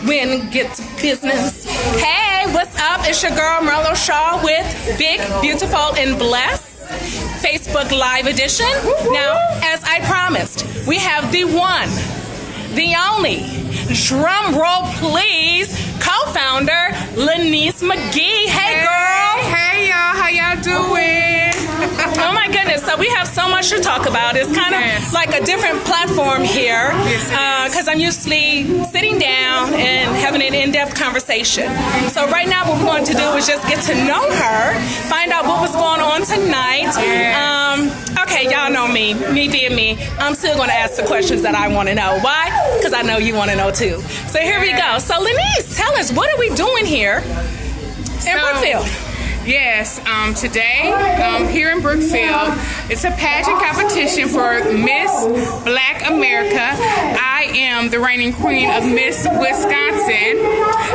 Win Get to Business. Hey, what's up? It's your girl Merlo Shaw with Big, Beautiful, and Blessed Facebook Live Edition. Now, as I promised, we have the one, the only, drum roll please, co-founder Laneice McGee. Hey, girl. Hey, y'all. How y'all doing? Oh my goodness, so we have so much to talk about. It's kind of like a different platform here because I'm usually sitting down and having an in-depth conversation. So right now what we're going to do is just get to know her, find out what was going on tonight. Okay, y'all know me being me, I'm still going to ask the questions that I want to know. Why? Because I know you want to know too. So here we go. So Laneice, tell us, what are we doing here in Brookfield? Yes, today here in Brookfield, it's a pageant competition for Miss Black America. I am the reigning queen of Miss Wisconsin.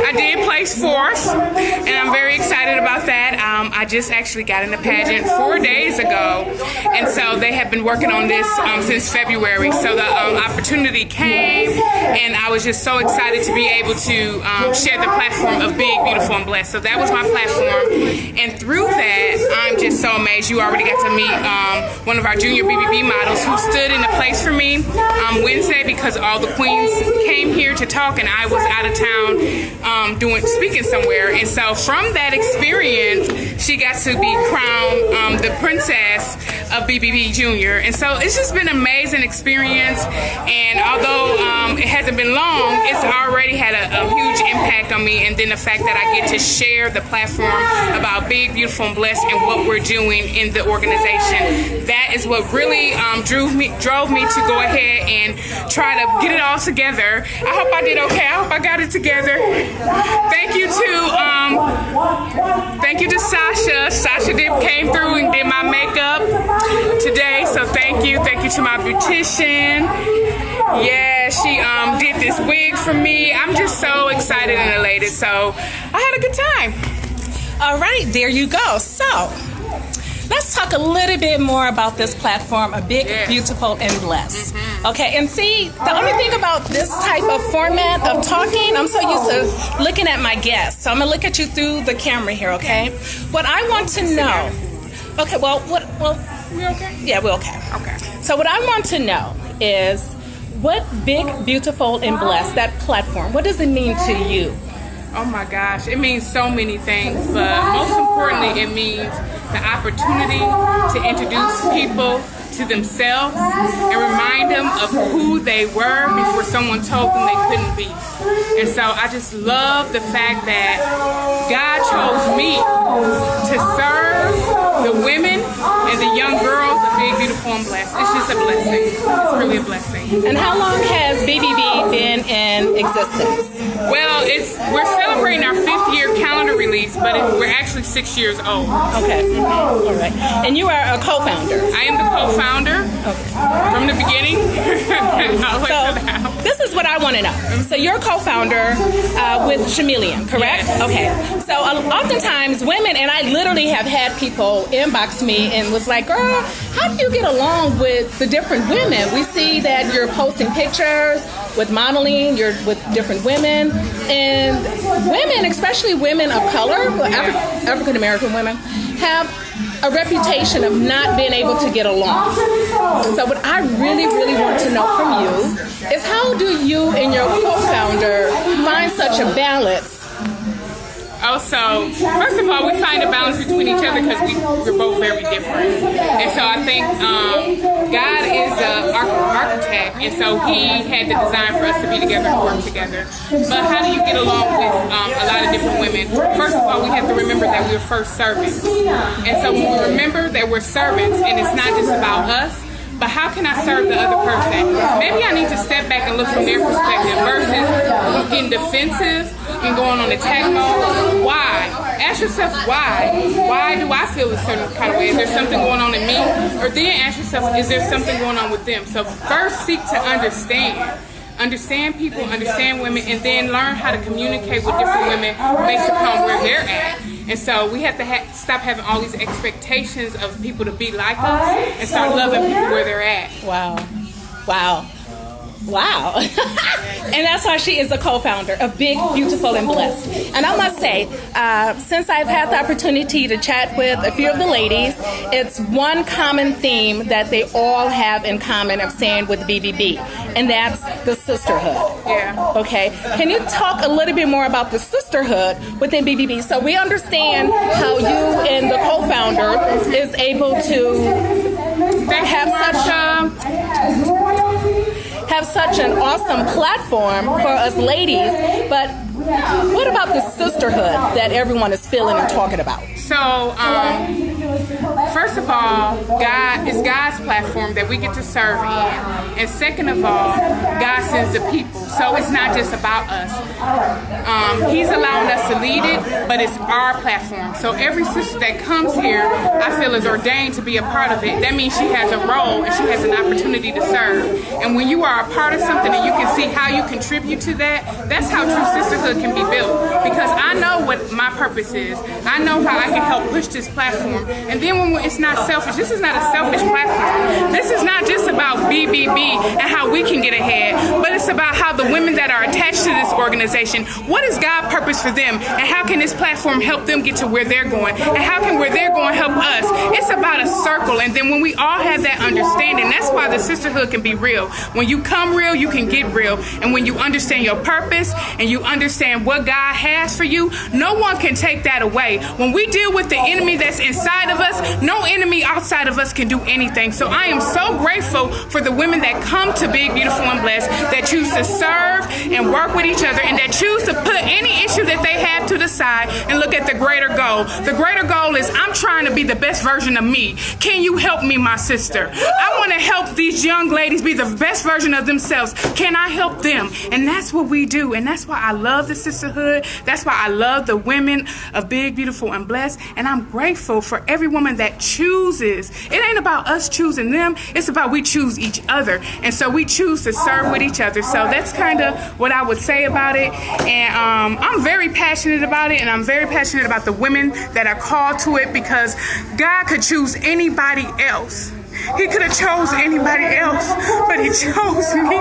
I did place fourth, and I'm very excited about that. I just actually got in the pageant 4 days ago, and so they have been working on this since February. So the opportunity came, and I was just so excited to be able to share the platform of Big, Beautiful, and Blessed. So that was my platform. And through that, I'm just so amazed. You already got to meet one of our junior BBB models who stood in the place for me Wednesday because all the queens came here to talk and I was out of town speaking somewhere. And so from that experience, she got to be crowned the princess of BBB Junior. And so it's just been an amazing experience. And although it hasn't been long, it's already had a huge impact on me. And then the fact that I get to share the platform about Big, Beautiful, and Blessed and what we're doing in the organization. That is what really drove me to go ahead and try to get it all together. I hope I did okay. I hope I got it together. Thank you to Sasha. Sasha came through and did my makeup today, so thank you. Thank you to my beautician. Yeah, she did this wig for me. I'm just so excited and elated, so I had a good time. All right, there you go. So let's talk a little bit more about this platform, a Big, Beautiful, and Blessed. Okay, and see, the only thing about this type of format of talking, I'm so used to looking at my guests. So I'm gonna look at you through the camera here, okay? What I want to know, okay, We okay? Yeah, we're okay. Okay. So what I want to know is what Big, Beautiful, and Blessed, that platform, what does it mean to you? Oh my gosh, it means so many things, but most importantly, it means the opportunity to introduce people to themselves and remind them of who they were before someone told them they couldn't be. And so I just love the fact that God chose me to serve the women and the young girls of Big, Beautiful, and Blessed. It's just a blessing. It's really a blessing. And how long has BBB been in existence? Well, we're celebrating our 5th year calendar release, but we're actually 6 years old. Okay. All right. And you are a co-founder. I am the co-founder from the beginning. So this is what I want to know. So you're a co-founder with Chameleon, correct? Yes. Okay. So oftentimes women, and I literally have had people inbox me and was like, girl, how do you get along with the different women? We see that you're posting pictures with modeling, you're with different women, and women, especially women of color, African American women, have a reputation of not being able to get along. So what I really, really want to know from you is how do you and your co-founder find such a balance? So first of all, we find a balance between each other because we're both very different. And so I think God is an architect, and so He had the design for us to be together and work together. But how do you get along with a lot of different women? First of all, we have to remember that we're first servants. And so when we remember that we're servants, and it's not just about us, but how can I serve the other person? Maybe I need to step back and look from their perspective versus getting defensive and going on attack mode. Why? Ask yourself why. Why do I feel a certain kind of way? Is there something going on in me? Or then ask yourself, is there something going on with them? So first seek to understand. Understand people, understand women, and then learn how to communicate with different women based upon where they're at. And so we have to stop having all these expectations of people to be like us and start loving people where they're at. Wow. Wow. Wow. And that's why she is the co-founder of Big, Beautiful, and Blessed. And I must say, since I've had the opportunity to chat with a few of the ladies, it's one common theme that they all have in common of saying with BBB, and that's the sisterhood. Yeah. Okay. Can you talk a little bit more about the sisterhood within BBB? So we understand how you and the co-founder is able to have such an awesome platform for us ladies, but what about the sisterhood that everyone is feeling and talking about? So, first of all, it's God's platform that we get to serve in. And second of all, God sends the people. So it's not just about us. He's allowing us to lead it, but it's our platform. So every sister that comes here, I feel is ordained to be a part of it. That means she has a role and she has an opportunity to serve. And when you are a part of something and you can see how you contribute to that, that's how true sisterhood can be built. Because I know what my purpose is. I know how I can help push this platform. And then when it's not selfish, this is not a selfish platform. This is not just about BBB and how we can get ahead, but it's about how the women that are attached to this organization, what is God's purpose for them, and how can this platform help them get to where they're going, and how can where they're going help us? It's about a circle, and then when we all have that understanding, that's why the sisterhood can be real. When you come real, you can get real, and when you understand your purpose and you understand what God has for you, no one can take that away. When we deal with the enemy that's inside of us, no enemy outside of us can do anything. So I am so grateful for the women that come to Big, Beautiful, and Blessed, that choose to serve and work with each other, and that choose to put any issue that they have to the side and look at the greater goal. The greater goal is, I'm trying to be the best version of me. Can you help me, my sister? I want to help these young ladies be the best version of themselves. Can I help them? And that's what we do, and that's why I love the sisterhood. That's why I love the women of Big, Beautiful, and Blessed, and I'm grateful for every woman that chooses. It ain't about us choosing them, it's about we choose each other, and so we choose to serve with each other. So that's kind of what I would say about it, and I'm very passionate about it, and I'm very passionate about the women that are called to it, because God could choose anybody else. He could have chose anybody else, but he chose me.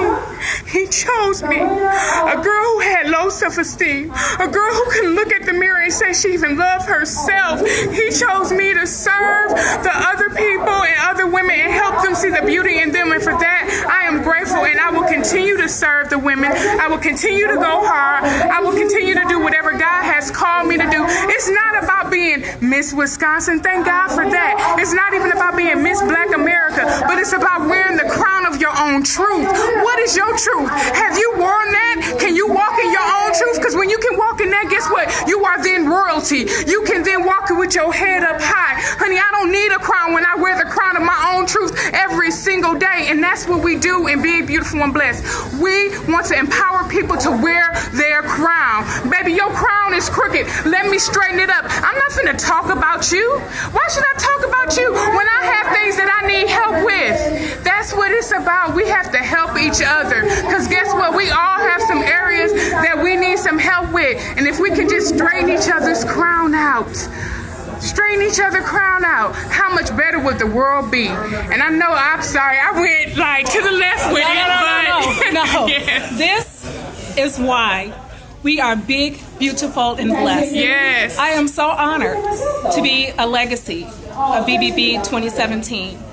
He chose me. A girl who had low self-esteem. A girl who couldn't look at the mirror and say she even loved herself. He chose me to serve the other people and other women and help them see the beauty in them. And for that, I am grateful, and I will continue to serve the women. I will continue to go hard. I will continue to do whatever God has called me to do. It's not about being Miss Wisconsin. Thank God for that. It's not even about being Miss Black America, but it's about wearing the crown of your own truth. What is your truth? Have you worn that? Can you walk in your own truth? Because when you can walk in that, guess what? You are then royalty. You can then walk with your head up high. Honey, I don't need a crown when I wear the crown of my own truth every single day. And that's what we do in Big, Beautiful, and Blessed. We want to empower people to wear their crown. Baby, your crown is crooked. Let me straighten it up. I'm not finna talk about you. Why should I talk about you when I have things that I need help with? That's what it's about. We have to help each other, because guess what? We all have some areas that we need some help with, and if we can just straighten each other's crown out, how much better would the world be? And I know, I'm sorry, I went like to the left with it, No. Yes. This is why we are Big, Beautiful, and Blessed. Yes. I am so honored to be a legacy of BBB 2017.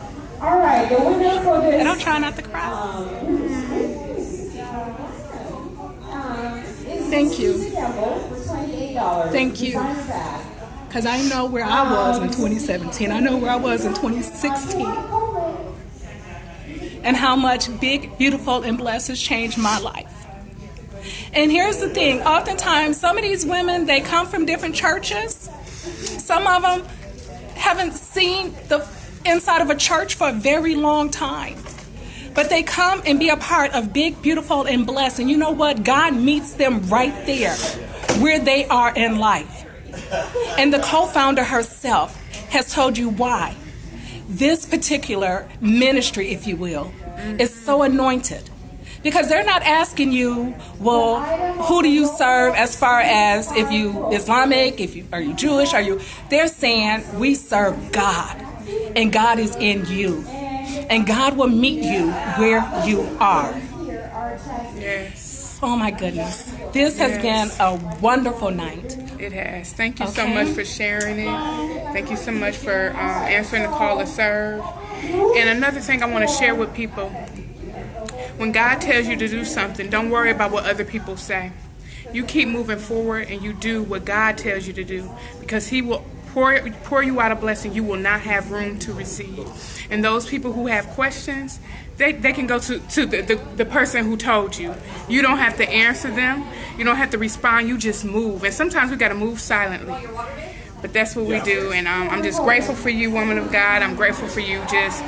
All right, the winner for this. And I'm trying not to cry. Thank you. Thank you. Because I know where I was in 2017. I know where I was in 2016. And how much Big, Beautiful, and Blessed has changed my life. And here's the thing. Oftentimes, some of these women, they come from different churches. Some of them haven't seen the inside of a church for a very long time. But they come and be a part of Big, Beautiful, and Blessed. And you know what? God meets them right there where they are in life. And the co-founder herself has told you why this particular ministry, if you will, is so anointed. Because they're not asking you, well, who do you serve as far as if you Islamic, are you Jewish, they're saying we serve God, and God is in you, and God will meet you where you are. Yes. Oh my goodness. This has been a wonderful night. It has. Thank you so much for sharing it. Thank you so much for answering the call to serve. And another thing I want to share with people, when God tells you to do something, don't worry about what other people say. You keep moving forward and you do what God tells you to do, because He will pour you out a blessing you will not have room to receive. And those people who have questions, they can go to the person who told you. You don't have to answer them. You don't have to respond. You just move. And sometimes we got to move silently. But that's what we do. And I'm just grateful for you, woman of God. I'm grateful for you just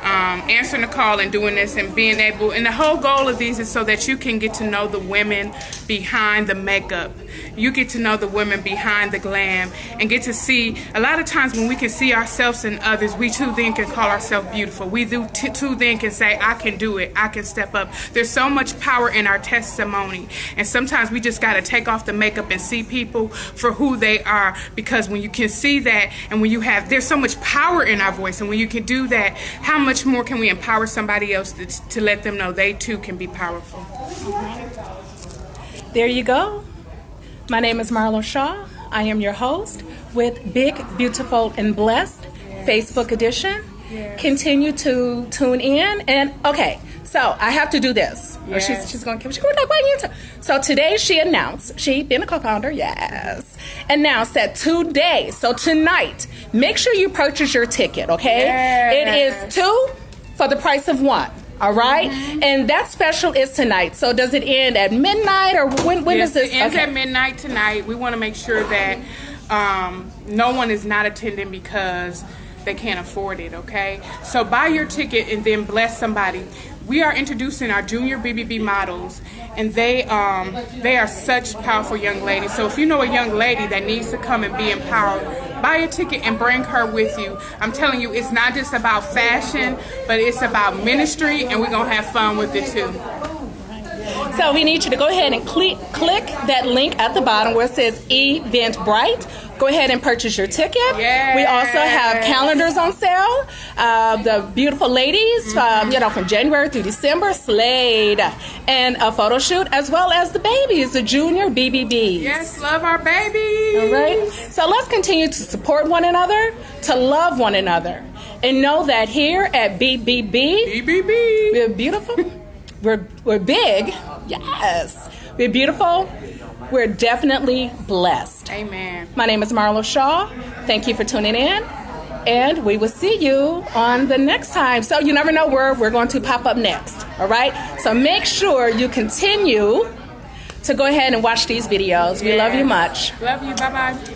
answering the call and doing this and being able. And the whole goal of these is so that you can get to know the women behind the makeup. You get to know the women behind the glam and get to see, a lot of times when we can see ourselves in others, we too then can call ourselves beautiful. We too then can say, I can do it. I can step up. There's so much power in our testimony. And sometimes we just got to take off the makeup and see people for who they are, because when you can see that and when you have, there's so much power in our voice, and when you can do that, how much more can we empower somebody else to let them know they too can be powerful? There you go. My name is Marlo Shaw. I am your host with Big, Beautiful, and Blessed Facebook edition. Yes. Continue to tune in. And okay, so I have to do this. Yes. Or she's going to keep. Like, why you? So today she announced, she being a co-founder, yes, announced that today, so tonight, make sure you purchase your ticket. Okay, yes. It is 2 for the price of 1. All right, and that special is tonight. So does it end at midnight, or when yes, does this? It ends at midnight tonight. We want to make sure that no one is not attending because they can't afford it. Okay, so buy your ticket and then bless somebody. We are introducing our junior BBB models, and they are such powerful young ladies. So if you know a young lady that needs to come and be empowered, buy a ticket and bring her with you. I'm telling you, it's not just about fashion, but it's about ministry, and we're going to have fun with it too. So we need you to go ahead and click that link at the bottom where it says Eventbrite. Go ahead and purchase your ticket. Yes. We also have calendars on sale. The beautiful ladies, from January through December, slayed, and a photo shoot, as well as the babies, the junior BBBs. Yes, love our babies. All right. So let's continue to support one another, to love one another, and know that here at BBB, we're beautiful. We're big, yes. We're beautiful. We're definitely blessed. Amen. My name is Marlo Shaw. Thank you for tuning in, and we will see you on the next time. So you never know where we're going to pop up next, all right? So make sure you continue to go ahead and watch these videos. We love you much. Love you. Bye-bye.